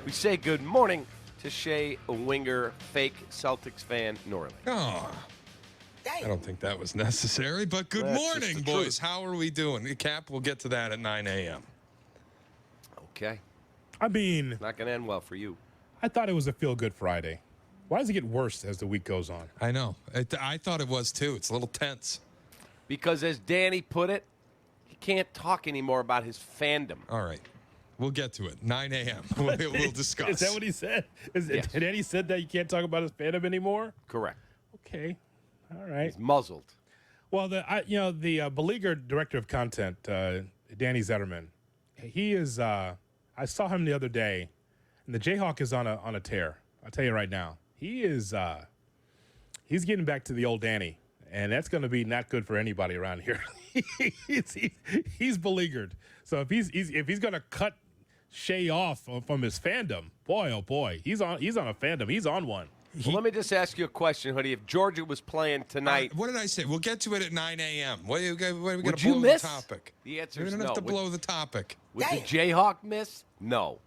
We say good morning to Shea, a winger, fake Celtics fan, Norley. Oh, I don't think that was necessary, but good That's morning, just the boys. truth. How are we doing? Cap, we'll get to that at 9 a.m. Okay. I mean, Not going to end well for you. I thought it was a feel-good Friday. Why does it get worse as the week goes on? I know. I thought it was, too. It's a little tense. Because as Danny put it, he can't talk anymore about his fandom. All right. We'll get to it. 9 a.m. We'll discuss. Is that what he said? Yes. Did Eddie said that you can't talk about his fandom anymore? Correct. Okay. All right. He's muzzled. Well, the beleaguered director of content, Danny Zetterman, he is. I saw him the other day, and the Jayhawk is on a tear. I'll tell you right now, he is. He's getting back to the old Danny, and that's going to be not good for anybody around here. he's beleaguered. So if he's going to cut Shea off from his fandom, boy, oh boy, he's on a fandom. He's on one. Well, let me just ask you a question, Hoodie. If Georgia was playing tonight, what did I say? We'll get to it at 9 a.m. What are we going would to you blow miss? the topic? The answer We is don't no. have to blow the topic. Would the Jayhawk miss? No.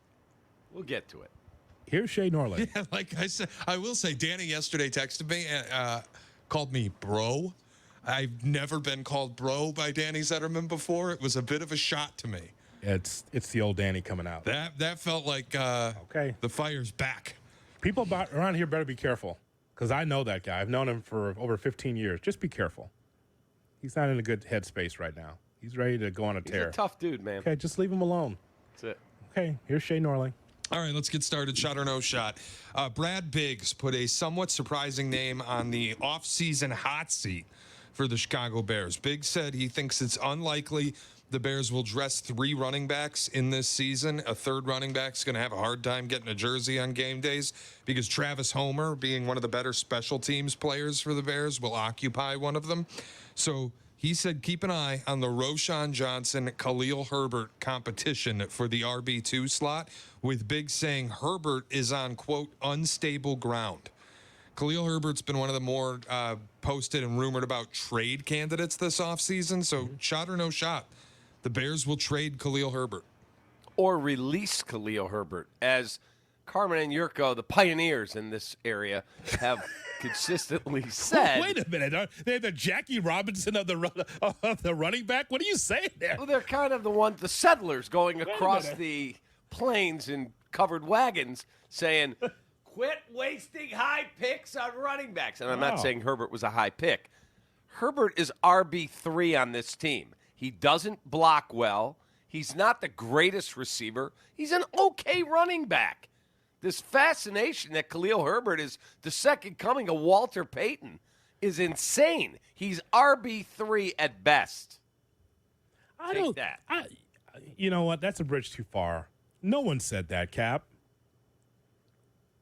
We'll get to it. Here's Shea Norley. Yeah, like I said, I will say, Danny yesterday texted me and called me bro. I've never been called bro by Danny Zetterman before. It was a bit of a shot to me. It's the old Danny coming out. That felt like Okay. The fire's back. People around here better be careful, because I know that guy. I've known him for over 15 years. Just be careful. He's not in a good headspace right now. He's ready to go on a He's tear. a tough dude, man. Okay, just leave him alone. That's it. Okay, here's Shea Norley. All right, let's get started. Shot or no shot. Brad Biggs put a somewhat surprising name on the offseason hot seat for the Chicago Bears. Biggs said he thinks it's unlikely the Bears will dress 3 running backs in this season. A third running back's going to have a hard time getting a jersey on game days because Travis Homer, being one of the better special teams players for the Bears, will occupy one of them. So he said keep an eye on the Roschon Johnson, Khalil Herbert competition for the RB2 slot, with Biggs saying Herbert is on, quote, unstable ground. Khalil Herbert's been one of the more posted and rumored about trade candidates this offseason. So shot or no shot, the Bears will trade Khalil Herbert. Or release Khalil Herbert, as Carmen and Yurko, the pioneers in this area, have consistently said. Wait a minute. They're the Jackie Robinson of the running back? What are you saying there? Well, they're kind of the settlers going a across minute. the plains in covered wagons saying, quit wasting high picks on running backs. And I'm not Wow. saying Herbert was a high pick. Herbert is RB3 on this team. He doesn't block well. He's not the greatest receiver. He's an okay running back. This fascination that Khalil Herbert is the second coming of Walter Payton is insane. He's RB3 at best. Take that. You know what? That's a bridge too far. No one said that, Cap.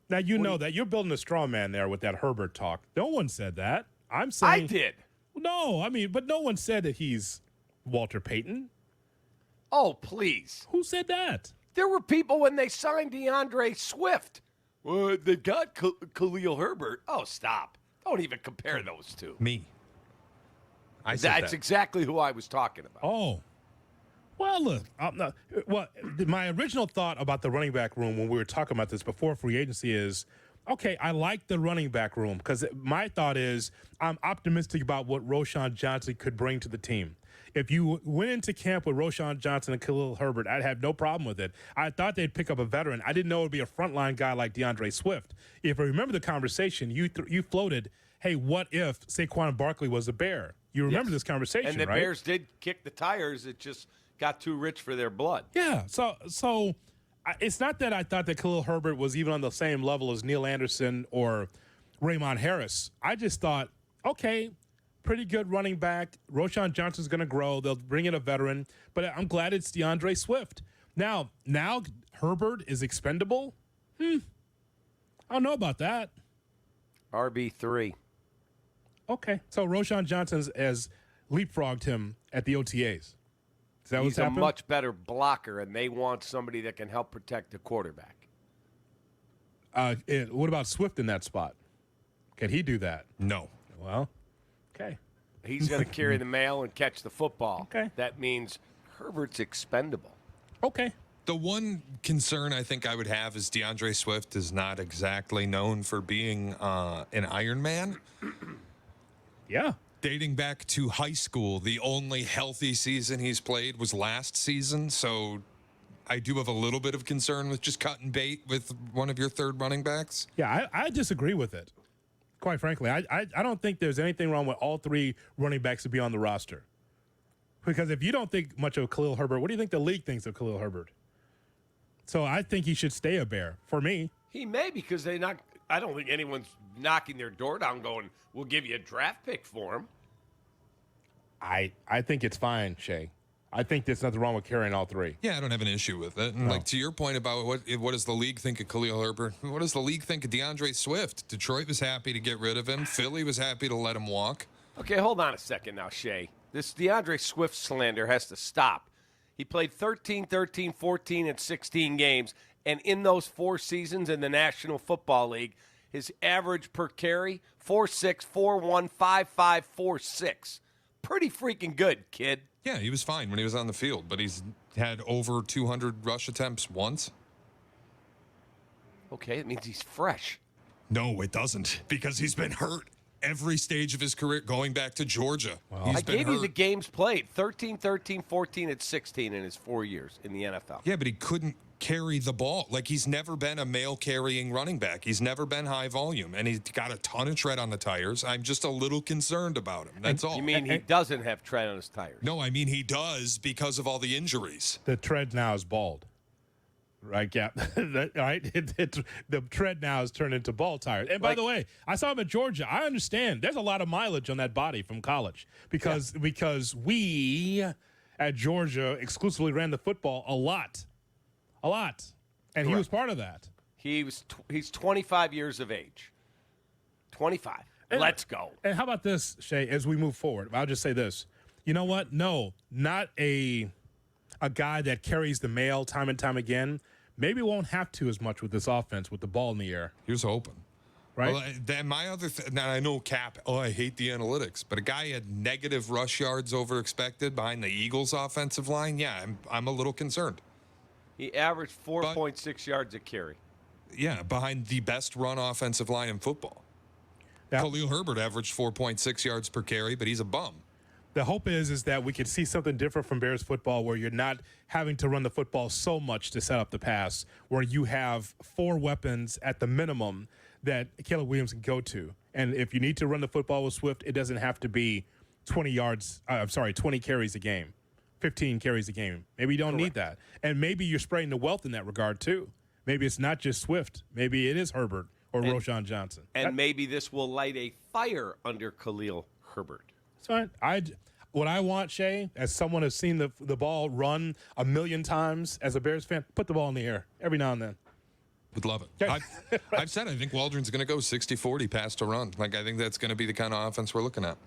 Now, you know that. You're building a straw man there with that Herbert talk. No one said that. I'm saying. I did. No, but no one said that he's Walter Payton. Oh, please. Who said that? There were people when they signed DeAndre Swift. Well, they got Khalil Herbert. Oh, stop. Don't even compare those two. Me. I said That's that. exactly who I was talking about. Oh. Well, look. My original thought about the running back room when we were talking about this before free agency is, okay, I like the running back room because my thought is I'm optimistic about what Roschon Johnson could bring to the team. If you went into camp with Roschon Johnson and Khalil Herbert, I'd have no problem with it. I thought they'd pick up a veteran. I didn't know it would be a frontline guy like DeAndre Swift. If I remember the conversation, you floated, hey, what if Saquon Barkley was a Bear? You remember this conversation, And the right? Bears did kick the tires. It just got too rich for their blood. Yeah, so it's not that I thought that Khalil Herbert was even on the same level as Neil Anderson or Raymond Harris. I just thought, okay, pretty good running back. Roschon Johnson's going to grow. They'll bring in a veteran, but I'm glad it's DeAndre Swift. Now Herbert is expendable? I don't know about that. RB3. Okay, so Roschon Johnson has leapfrogged him at the OTAs. Is that what's He's a happened? much better blocker, and they want somebody that can help protect the quarterback. What about Swift in that spot? Can he do that? No. Well, okay. He's going to carry the mail and catch the football. Okay. That means Herbert's expendable. Okay. The one concern I think I would have is DeAndre Swift is not exactly known for being an Iron Man. Yeah. Dating back to high school, the only healthy season he's played was last season. So I do have a little bit of concern with just cutting bait with one of your third running backs. Yeah, I disagree with it. Quite frankly, I don't think there's anything wrong with all three running backs to be on the roster. Because if you don't think much of Khalil Herbert, what do you think the league thinks of Khalil Herbert? So I think he should stay a Bear for me. He may, because I don't think anyone's knocking their door down going, we'll give you a draft pick for him. I think it's fine, Shea. I think there's nothing wrong with carrying all three. Yeah, I don't have an issue with it. And like to your point about what does the league think of Khalil Herbert? What does the league think of DeAndre Swift? Detroit was happy to get rid of him. Philly was happy to let him walk. Okay, hold on a second now, Shea. This DeAndre Swift slander has to stop. He played 13, 14, and 16 games, and in those 4 seasons in the National Football League, his average per carry, 4.6, 4.1, 5.5, 4.6. Pretty freaking good, kid. Yeah, he was fine when he was on the field, but he's had over 200 rush attempts once. Okay, it means he's fresh. No, it doesn't, because he's been hurt every stage of his career, going back to Georgia. Well, He's I been gave hurt. you the games played, 13, 14, and 16 in his 4 years in the NFL. Yeah, but he couldn't carry the ball. Like, he's never been a male-carrying running back. He's never been high volume, and he's got a ton of tread on the tires. I'm just a little concerned about him. That's all. You mean he doesn't have tread on his tires? No, I mean he does because of all the injuries. The tread now is bald. Right, yeah. Right? The tread now has turned into ball tires. And by the way, I saw him at Georgia. I understand. There's a lot of mileage on that body from college because we at Georgia exclusively ran the football a lot. And he was part of that. He's 25 years of age. 25. Let's go. And how about this, Shea, as we move forward? I'll just say this. You know what? No, not a guy that carries the mail time and time again. Maybe won't have to as much with this offense with the ball in the air. He was hoping. Right? Well, then my other now I know Cap. Oh, I hate the analytics, but a guy had negative rush yards over expected behind the Eagles' offensive line. Yeah, I'm a little concerned. He averaged 4.6 yards a carry. Yeah, behind the best run offensive line in football. Yeah. Khalil Herbert averaged 4.6 yards per carry, but he's a bum. The hope is that we could see something different from Bears football where you're not having to run the football so much to set up the pass, where you have 4 weapons at the minimum that Caleb Williams can go to. And if you need to run the football with Swift, it doesn't have to be 20 carries a game, 15 carries a game. Maybe you don't need that. And maybe you're spreading the wealth in that regard too. Maybe it's not just Swift. Maybe it is Herbert or Roschon Johnson. And maybe this will light a fire under Khalil Herbert. It's fine. What I want, Shea, as someone who's seen the ball run a million times as a Bears fan, put the ball in the air every now and then. Would love it. I've said I think Waldron's going to go 60-40 pass to run. Like, I think that's going to be the kind of offense we're looking at.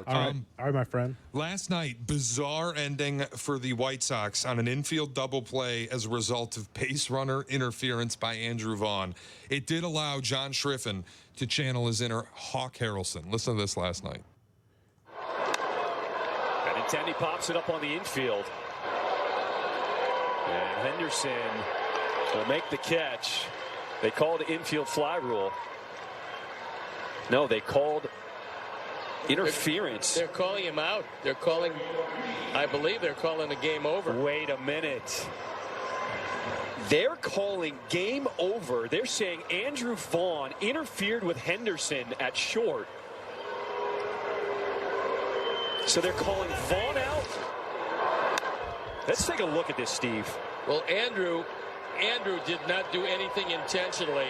All right, my friend. Last night, bizarre ending for the White Sox on an infield double play as a result of base runner interference by Andrew Vaughn. It did allow John Schriffen to channel his inner Hawk Harrelson. Listen to this last night. Benintendi pops it up on the infield. And Henderson will make the catch. They called infield fly rule. No, they called interference. They're calling him out. I believe they're calling the game over. Wait a minute. They're calling game over. They're saying Andrew Vaughn interfered with Henderson at short. So they're calling Vaughn out. Let's take a look at this, Steve. Well, Andrew did not do anything intentionally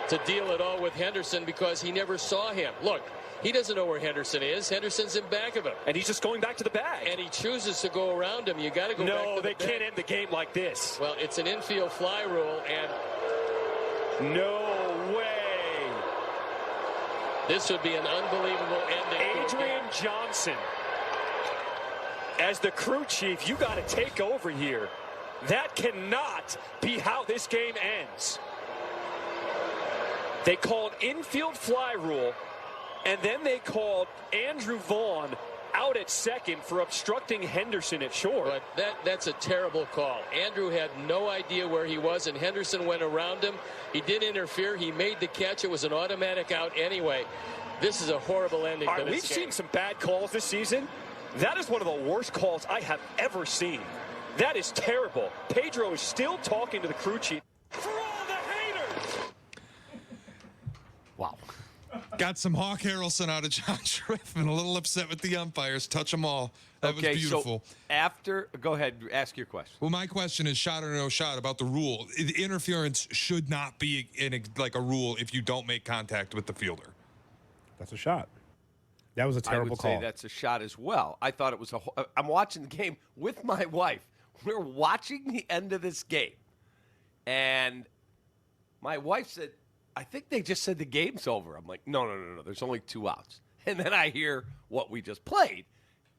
to deal at all with Henderson because he never saw him. Look, he doesn't know where Henderson is. Henderson's in back of him. And he's just going back to the bag. And he chooses to go around him. You got to go back to the No, they bag. can't end the game like this. Well, it's an infield fly rule, and No way. this would be an unbelievable ending. Adrian Johnson, as the crew chief, you got to take over here. That cannot be how this game ends. They called infield fly rule, and then they called Andrew Vaughn out at second for obstructing Henderson at short. But that's a terrible call. Andrew had no idea where he was, and Henderson went around him. He didn't interfere. He made the catch. It was an automatic out anyway. This is a horrible ending to this We've game. seen some bad calls this season. That is one of the worst calls I have ever seen. That is terrible. Pedro is still talking to the crew chief. For all the haters! Wow. Got some Hawk Harrelson out of John Schrift and a little upset with the umpires. Touch them all. That was beautiful. So go ahead, ask your question. Well, my question is shot or no shot about the rule. The interference should not be like a rule if you don't make contact with the fielder. That's a shot. That was a terrible I would call. say that's a shot as well. I thought it was I'm watching the game with my wife. We're watching the end of this game. And my wife said, I think they just said the game's over. I'm like, no. There's only 2 outs. And then I hear what we just played.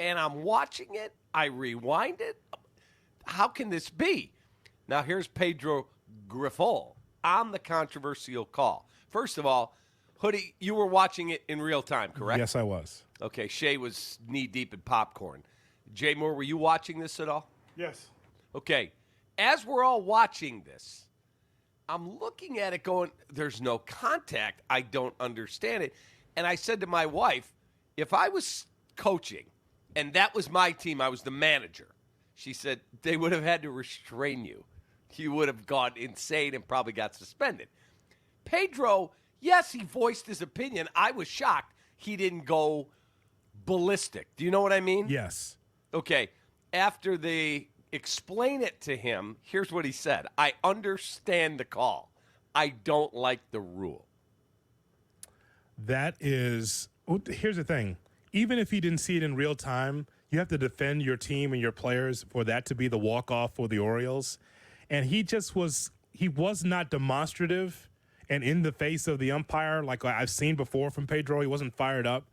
And I'm watching it. I rewind it. How can this be? Now, here's Pedro Grifol on the controversial call. First of all, Hoodie, you were watching it in real time, correct? Yes, I was. Okay, Shea was knee-deep in popcorn. Jay Moore, were you watching this at all? Yes. Okay, as we're all watching this, I'm looking at it going, there's no contact. I don't understand it. And I said to my wife, if I was coaching and that was my team, I was the manager, she said, they would have had to restrain you. You would have gone insane and probably got suspended. Pedro, yes, he voiced his opinion. I was shocked he didn't go ballistic. Do you know what I mean? Yes. Okay, after they explain it to him, here's what he said. I understand the call. I don't like the rule. That is, here's the thing. Even if he didn't see it in real time, you have to defend your team and your players for that to be the walk-off for the Orioles. And he was not demonstrative and in the face of the umpire like I've seen before from Pedro. He wasn't fired up.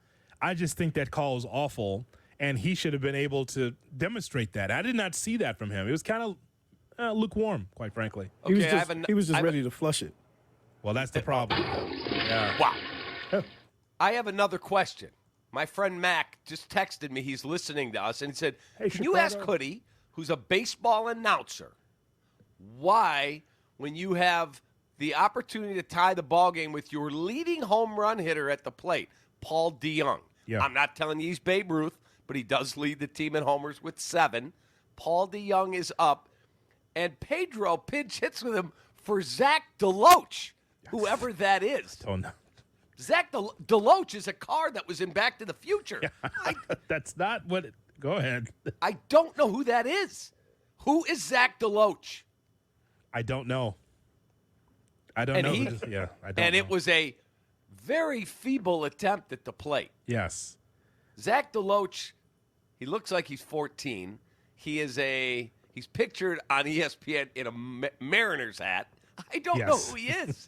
I just think that call is awful. And he should have been able to demonstrate that. I did not see that from him. It was kind of lukewarm, quite frankly. Okay, he was just ready to flush it. Well, that's the problem. Yeah. Wow. I have another question. My friend Mac just texted me. He's listening to us, and he said, Hey, can you ask Chicago. Hoodie, who's a baseball announcer, why, when you have the opportunity to tie the ball game with your leading home run hitter at the plate, Paul DeYoung. Yeah. I'm not telling you he's Babe Ruth, but he does lead the team in homers with 7. Paul DeYoung is up, and Pedro pinch hits with him for Zach DeLoach, whoever that is. Oh, no. Zach DeLoach is a car that was in Back to the Future. That's not what – go ahead. I don't know who that is. Who is Zach DeLoach? I don't know. I don't And know. he- I don't And know. it was a very feeble attempt at the plate. Yes. Zach DeLoach, he looks like he's 14. He's pictured on ESPN in a Mariners hat. I don't know Yes. who he is.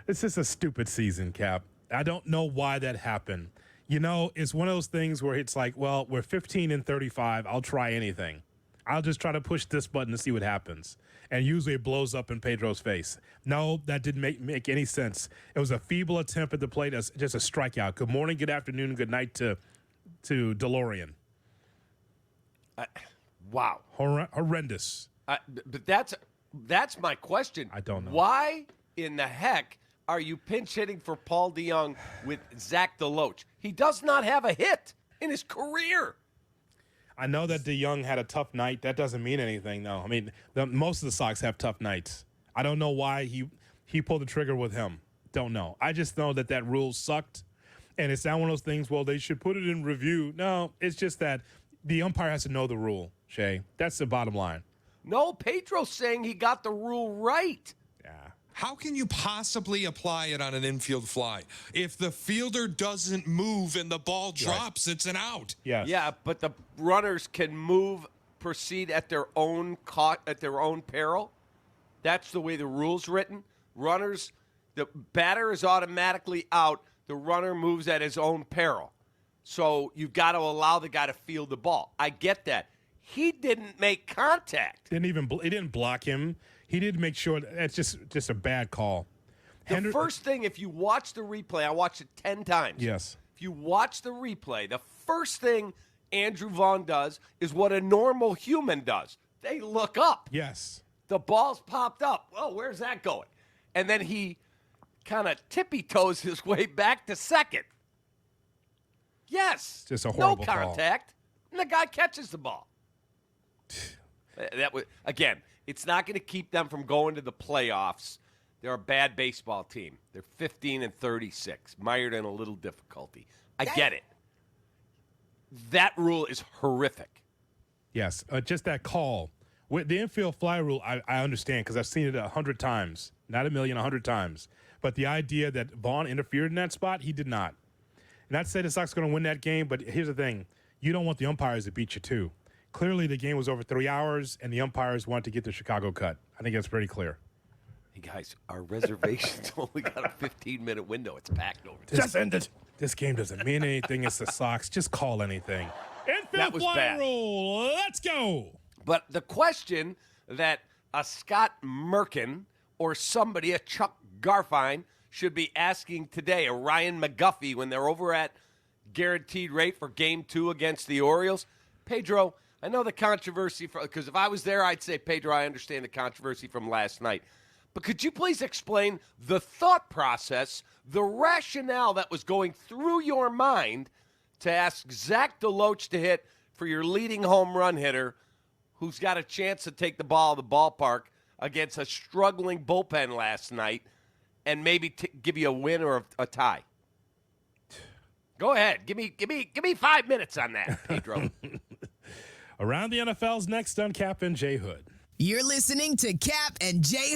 It's just a stupid season, Cap. I don't know why that happened. You know, it's one of those things where it's like, well, we're 15 and 35. I'll try anything. I'll just try to push this button to see what happens. And usually it blows up in Pedro's face. No, that didn't make any sense. It was a feeble attempt at the plate, as just a strikeout. Good morning, good afternoon, good night to DeLorean. Wow. Horrendous. But that's my question. I don't know. Why in the heck are you pinch hitting for Paul DeYoung with Zach DeLoach? He does not have a hit in his career. I know that DeYoung had a tough night. That doesn't mean anything, though. I mean, most of the Sox have tough nights. I don't know why he pulled the trigger with him. Don't know. I just know that rule sucked, and it's not one of those things, well, they should put it in review. No, it's just that the umpire has to know the rule, Shea. That's the bottom line. No, Pedro's saying he got the rule right. Yeah. How can you possibly apply it on an infield fly? If the fielder doesn't move and the ball drops, it's an out. Yes. Yeah, but the runners can proceed at their own peril. That's the way the rule's written. Runners, the batter is automatically out. The runner moves at his own peril. So you've got to allow the guy to field the ball. I get that. He didn't make contact. He didn't block him. He didn't make sure. That's just a bad call. The first thing, if you watch the replay, I watched it 10 times. Yes. If you watch the replay, the first thing Andrew Vaughn does is what a normal human does. They look up. Yes. The ball's popped up. Whoa, where's that going? And then he kind of tippy-toes his way back to second. Yes. Just a horrible no contact. And the guy catches the ball. That was, again, it's not going to keep them from going to the playoffs. They're a bad baseball team. They're 15-36, mired in a little difficulty. I get it. That rule is horrific. Yes, just that call. With the infield fly rule, I understand because I've seen it 100 times. Not a million, 100 times. But the idea that Vaughn interfered in that spot, he did not. Not to say the Sox are going to win that game, but here's the thing. You don't want the umpires to beat you, too. Clearly, the game was over 3 hours, and the umpires wanted to get the Chicago cut. I think that's pretty clear. Hey, guys, our reservation's only got a 15-minute window. It's packed over there. Just end it. This game doesn't mean anything. It's the Sox. Just call anything. Infield That was fly bad. rule. Let's go. But the question that a Scott Merkin or somebody, a Chuck Garfien, should be asking today, a Ryan McGuffey, when they're over at guaranteed rate for Game 2 against the Orioles, Pedro, I know the controversy, because if I was there, I'd say, Pedro, I understand the controversy from last night. But could you please explain the thought process, the rationale that was going through your mind to ask Zach DeLoach to hit for your leading home run hitter who's got a chance to take the ball to the ballpark against a struggling bullpen last night and maybe give you a win or a tie? Go ahead. Give me 5 minutes on that, Pedro. Around the NFL's next on Cap and J Hood. You're listening to Cap and J